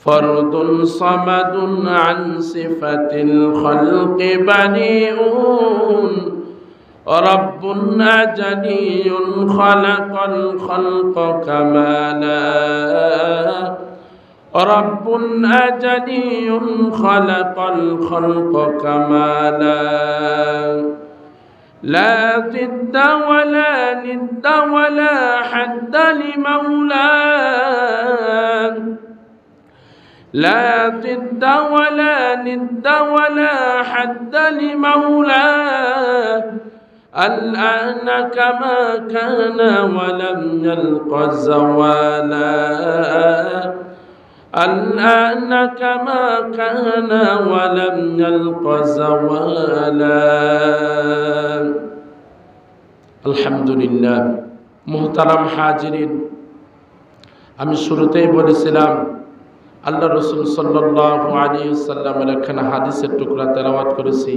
فرد صمد عن صفة الخلق بريئون رب أجلي خلق الخلق كمالا رب أجلي خلق الخلق كمالا لا ضد ولا ند ولا حد لمولاه لا ضد ولا ند ولا حد لمولاه الآن كما كان ولم يلق زوالا الآن كما كان ولم يلق زوالا الحمد لله محترم حاضرين আমি শুরুতেই বলেছিলাম আল্লাহ রাসূল সাল্লাল্লাহু আলাইহি ওয়াসাল্লামের একখানা হাদিসের টুকরা তেলাওয়াত করেছি।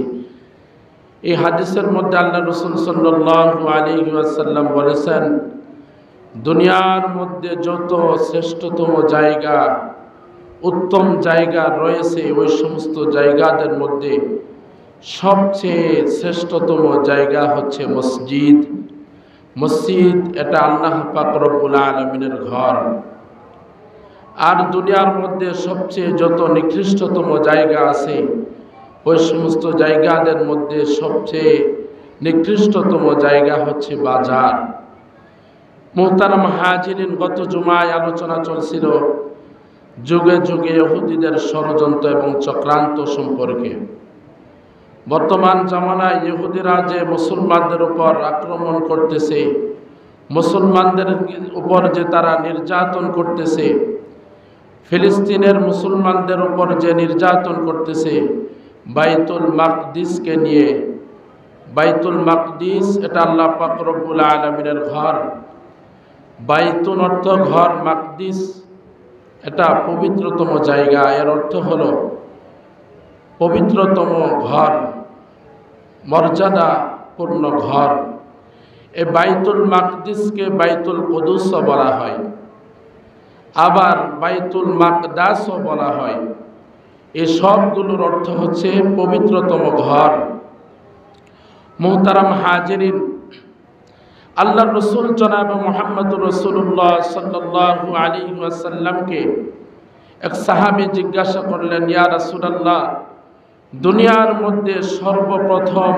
এই হাদিসের মধ্যে আল্লাহ রাসূল সাল্লাল্লাহু আলাইহি ওয়াসাল্লাম বলেছেন, দুনিয়ার মধ্যে যত শ্রেষ্ঠতম জায়গা উত্তম জায়গা রয়েছে ওই সমস্ত জায়গাদের মধ্যে সবচেয়ে শ্রেষ্ঠতম জায়গা হচ্ছে মসজিদ। মসজিদ এটা আল্লাহ পাক রব্বুল আলামিনের ঘর। আর দুনিয়ার মধ্যে সবচেয়ে যত নিকৃষ্টতম জায়গা আছে ওই সমস্ত জায়গাদের মধ্যে সবচেয়ে নিকৃষ্টতম জায়গা হচ্ছে বাজার। মুহতারাম হাজিরিন, গত জুমায় আলোচনা চলছিল যুগে যুগে ইহুদিদের ষড়যন্ত্র এবং চক্রান্ত সম্পর্কে। বর্তমান জামানায় ইহুদিরা যে মুসলমানদের উপর আক্রমণ করতেছে, মুসলমানদের উপর যে তারা নির্যাতন করতেছে, ফিলিস্তিনের মুসলমানদের উপর যে নির্যাতন করতেছে, বাইতুল মাকদিসকে নিয়ে। বাইতুল মাকদিস এটা আল্লাহ পাক রব্বুল আলামিনের ঘর। বাইতুল অর্থ ঘর, মাকদিস এটা পবিত্রতম জায়গা। এর অর্থ হলো পবিত্রতম ঘর, মর্যাদাপূর্ণ ঘর। এই বাইতুল মাকদিসকে বাইতুল কুদুসও বলা হয়, আবার বাইতুল মাকদাসও বলা হয়। এই সবগুলোর অর্থ হচ্ছে পবিত্রতম ঘর। মুহতারাম হাজিরিন, আল্লাহ রসুল জনাব মুহাম্মদুর রাসূলুল্লাহ সাল্লাল্লাহু আলাইহি ওয়াসাল্লামকে এক সাহাবী জিজ্ঞাসা করলেন, ইয়া রাসূলুল্লাহ, দুনিয়ার মধ্যে সর্বপ্রথম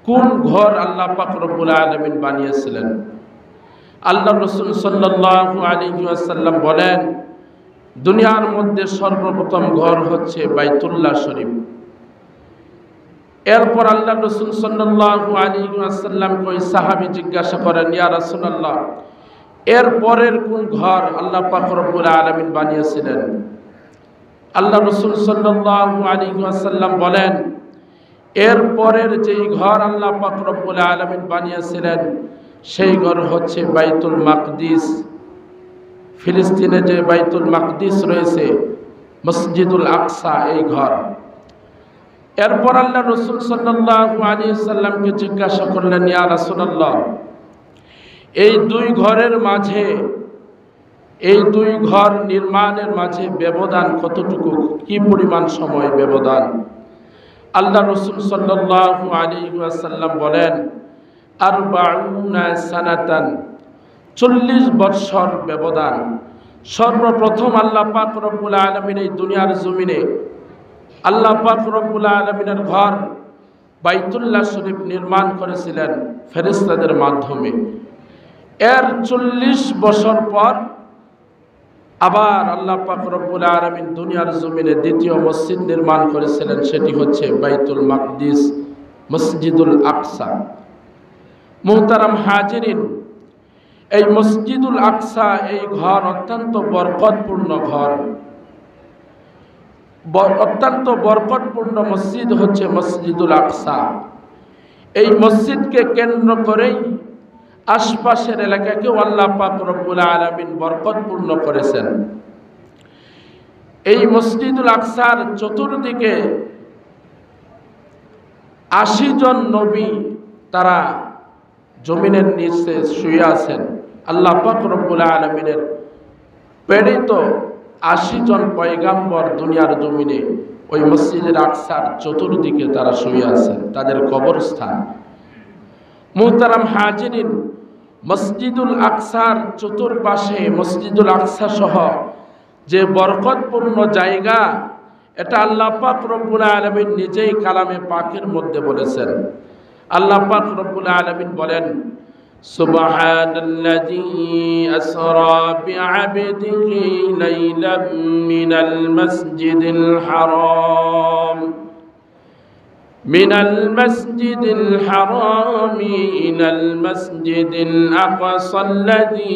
কোন ঘর আল্লাহ পাক রব্বুল আলামিন বানিয়েছিলেন? আল্লাহ রসুল সাল্লাল্লাহু আলাইহি ওয়াসাল্লাম বলেন, দুনিয়ার মধ্যে সর্বপ্রথম ঘর হচ্ছে বাইতুল্লাহ শরীফ। এরপর আল্লাহ রসুল সাল্লাল্লাহু আলাইহি ওয়াসাল্লামকে ওই সাহাবী জিজ্ঞাসা করেন, ইয়া রাসূলুল্লাহ, এর পরের কোন ঘর আল্লাহ পাক রব্বুল আলামিন বানিয়েছিলেন? আল্লাহ রসুল সাল্লাল্লাহু আলাইহি ওয়াসাল্লাম বলেন, এর পরের যেই ঘর আল্লাহ পাক রব্বুল আলামিন বানিয়েছিলেন সেই ঘর হচ্ছে বাইতুল মাকদিস। ফিলিস্তিনে যে বাইতুল মাকদিস রয়েছে, মসজিদুল আকসা, এই ঘর। এরপর আল্লাহ রসুল সাল্লাল্লাহু আলাইহি ওয়াসাল্লামকে জিজ্ঞাসা করলেন, ইয়া রাসূলুল্লাহ, এই দুই ঘরের মাঝে, এই দুই ঘর নির্মাণের মাঝে ব্যবধান কতটুকু, কি পরিমাণ সময় ব্যবধান? আল্লাহ রসুল সাল্লাল্লাহু আলাইহি ওয়াসাল্লাম বলেন, 40 সানাতান, 40 বৎসর ব্যবধান। সর্বপ্রথম আল্লাহ পাক রব্বুল আলামিন এই দুনিয়ার জমিনে আল্লাহ পাক রব্বুল আলামিনের ঘর বাইতুল্লাহ শরীফ নির্মাণ করেছিলেন ফেরেশতাদের মাধ্যমে। এর 40 বছর পর আবার আল্লাহ পাক রব্বুল আলামিন দুনিয়ার জমিনে দ্বিতীয় মসজিদ নির্মাণ করেছিলেন, সেটি হচ্ছে বাইতুল মাকদিস, মসজিদুল আকসা। মুহতারাম হাজিরিন, এই মসজিদুল আকসা, এই ঘর অত্যন্ত বরকতপূর্ণ ঘর। অত্যন্ত বরকতপূর্ণ মসজিদ হচ্ছে মসজিদুল আকসা। এই মসজিদকে কেন্দ্র করেই আশপাশের এলাকাকেও আল্লাহ পাক রব্বুল আলামিন বরকতপূর্ণ করেছেন। এই মসজিদুল আকসার চতুর্দিকে 80 জন নবী তারা জমিনের নিচে শুয়ে আছেন। আল্লাহ পাক রব্বুল আলামিনের প্রেরিত 80 জন পয়গাম্বর দুনিয়ার জমিনে ওই মসজিদের আকসার চতুর্দিকে তারা শুয়ে আছেন, তাদের কবরস্থান। মুহতারাম হাজিরিন, মসজিদুল আকসার চতুর্পাশে মসজিদুল আকসা সহ যে বরকতপূর্ণ জায়গা, এটা আল্লাহ পাক রব্বুল আলামিন নিজেই কালামে পাকের মধ্যে বলেছেন। আল্লাহ পাক রব্বুল আলামিন বলেন, সুবহানাল্লাযী আসরা বিআবদিহি লাইলাম মিনাল মাসজিদিল হারাম ইলাল মাসজিদিল আকসাল্লাযী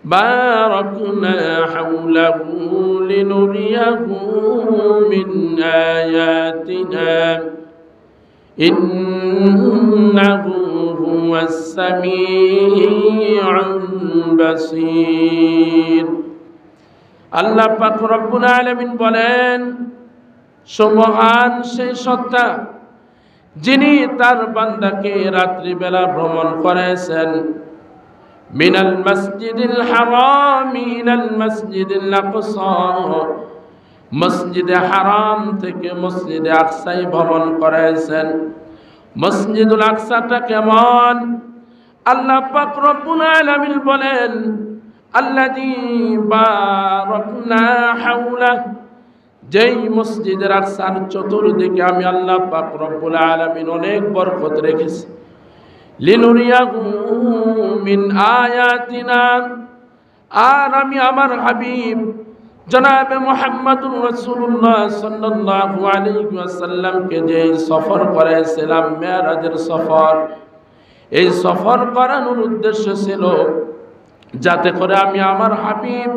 باركنا حوله لنريه من آياتنا إنه هو السميع البصير। আল্লাহ পাক রব্বুল আলামিন বলেন, সুবহান সেই সত্তা যিনি তার বান্দাকে রাত্রিবেলা ভ্রমণ করেছেন, মিনাল মসজিদিল হারাম ইলাল মাসজিদিল আকসা, মসজিদে হারাম থেকে মসজিদে আকসায় ভ্রমণ করেছেন। মসজিদুল আকসাটা কেমন? আল্লাহ পাক রব্বুল আলামিন বলেন, আল্লাযী বারাকনা হাওলা, যেই মসজিদের আকসার চতুর্দিকে আমি আল্লাহ পাক রব্বুল আলামিন অনেক বরকত রেখেছি। লিনুরিয়াহু মিন আয়াতিনা, আর আমি আমার হাবিব জনাবে মুহাম্মদুর রাসূলুল্লাহ সাল্লাল্লাহু আলাইহি ওয়াসাল্লামকে যে সফর করেছিলাম, মেরাজের সফর, এই সফর করানোর উদ্দেশ্য ছিল যাতে করে আমি আমার হাবিব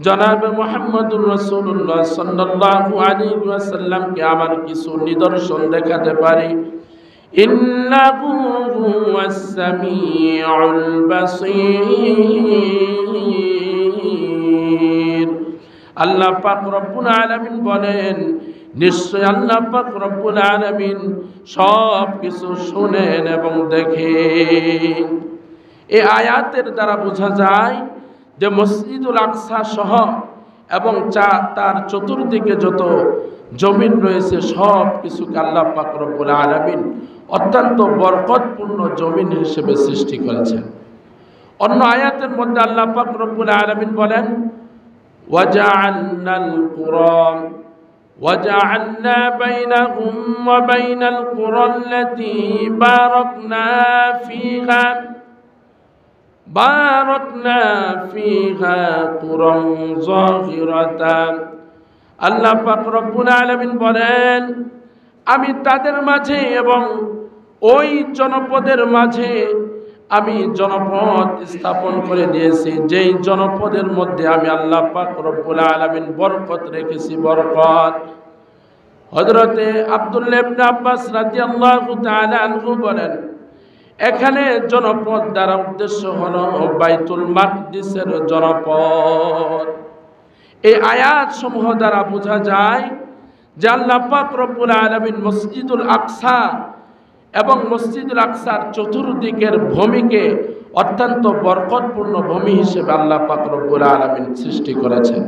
জনাবে মুহাম্মদুর রাসূলুল্লাহ সাল্লাল্লাহু আলাইহি ওয়াসাল্লামকে আমার কিছু নিদর্শন দেখাতে পারি। ইন্নাহু হুয়াস সামিউল বাসীর। আল্লাহ পাক রব্বুল আলামিন বলেন, নিশ্চয় আল্লাহ পাক রব্বুল আলামিন সব কিছু শুনেন এবং দেখেন। এই আয়াতের দ্বারা বোঝা যায় যে মসজিদুল আকসা সহ এবং তার চতুর্দিকে যত জমিন রয়েছে সব কিছুকে আল্লাহ পাক রব্বুল আলামিন অত্যন্ত বরকতপূর্ণ জমিন হিসেবে সৃষ্টি করেছেন। অন্য আয়াতের মধ্যে আল্লাহ পাক রব্বুল আলামিন বলেন, وجعلنا بينهم وبين القرى التي باركنا فيها قرى ظاهرة। আল্লাহ পাক রব্বুল আলামিন বলেন, আমি তাদের মাঝে এবং ওই জনপদের মাঝে আমি জনপদ স্থাপন করে দিয়েছি, যেই জনপদের মধ্যে আমি আল্লাহ পাক রব্বুল আলামিন বরকত রেখেছি, বরকত। হযরতে আব্দুল্লাহ ইবনে আব্বাস রাদিয়াল্লাহু তাআলা আনহু বলেন, এখানে জনপদ দ্বারা উদ্দেশ্য হলো বাইতুল মাকদিসের জনপদ। এই আয়াত সমূহ দ্বারা বোঝা যায় যে আল্লাহ পাক রব্বুল আলামিন মসজিদুল আকসা এবং মসজিদুল আকসার চতুর্দিকের ভূমিকে অত্যন্ত বরকতপূর্ণ ভূমি হিসেবে আল্লাহ পাক রব্বুল আলামিন সৃষ্টি করেছেন।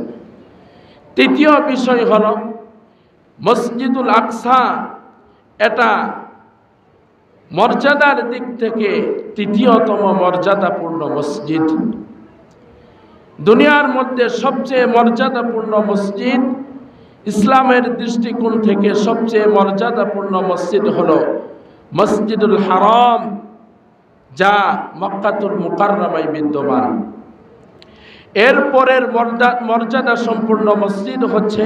তৃতীয় বিষয় হলো মসজিদুল আকসা, এটা মর্যাদার দিক থেকে তৃতীয়তম মর্যাদাপূর্ণ মসজিদ। দুনিয়ার মধ্যে সবচেয়ে মর্যাদাপূর্ণ মসজিদ, ইসলামের দৃষ্টিকোণ থেকে সবচেয়ে মর্যাদাপূর্ণ মসজিদ হলো মসজিদুল হারাম, যা মক্কাতুল মুকাররমায় বিদ্যমান। এরপরের মর্যাদা সম্পূর্ণ মসজিদ হচ্ছে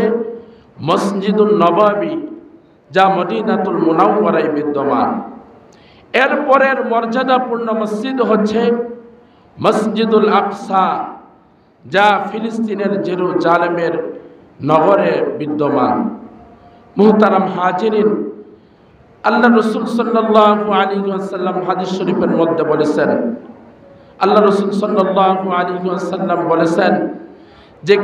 মসজিদুল নববী, যা মদিনাতুল মুনাওয়ারায় বিদ্যমান। এরপরের মর্যাদাপূর্ণ মসজিদ হচ্ছে মসজিদুল আকসা, যা ফিলিস্তিনের জেরুজালেমের নগরে বিদ্যমান। মুহতারাম হাজিরিন, আল্লাহ রসুল সাল্লাল্লাহু আলাইহি ওয়াসাল্লাম হাদিস শরীফের মধ্যে বলেছেন, আল্লাহ রসুল সাল্লাল্লাহু আলাইহি ওয়াসাল্লাম বলেছেন যে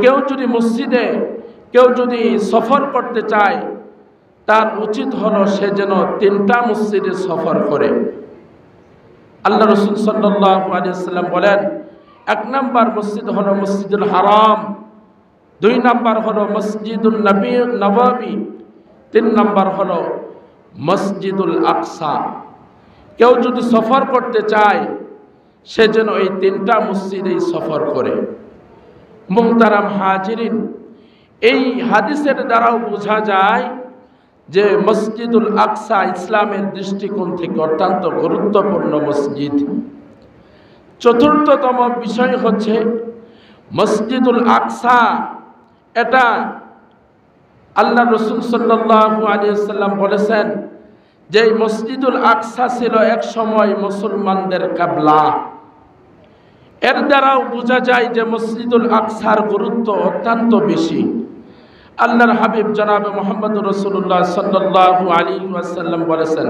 কেউ যদি সফর করতে চায়, তার উচিত হলো সে যেন 3টা মসজিদে সফর করে। আল্লাহ রসুল সাল্লাল্লাহু আলাইহি ওয়াসাল্লাম বলেন, এক নাম্বার মসজিদ হলো মসজিদুল হারাম, 2 নাম্বার হলো মসজিদুল নববী, 3 নাম্বার হলো মসজিদুল আকসা। কেউ যদি সফর করতে চায় সে যেন এই 3টা মসজিদেই সফর করে। মুহতারাম হাজিরিন, এই হাদিসের দ্বারাও বোঝা যায় যে মসজিদুল আকসা ইসলামের দৃষ্টিকোণ থেকে অত্যন্ত গুরুত্বপূর্ণ মসজিদ। চতুর্থতম বিষয় হচ্ছে মসজিদুল আকসা, এটা আল্লাহ রসুল সাল্লাল্লাহু আলাইহি ওয়াসাল্লাম বলেছেন যে এই মসজিদুল আকসা ছিল এক সময় মুসলমানদের কিবলা। এর দ্বারাও বোঝা যায় যে মসজিদুল আকসার গুরুত্ব অত্যন্ত বেশি। আল্লাহর হাবিব জনাবে মুহাম্মদ রাসূলুল্লাহ সাল্লাল্লাহু আলাইহি ওয়াসাল্লাম বলেছেন,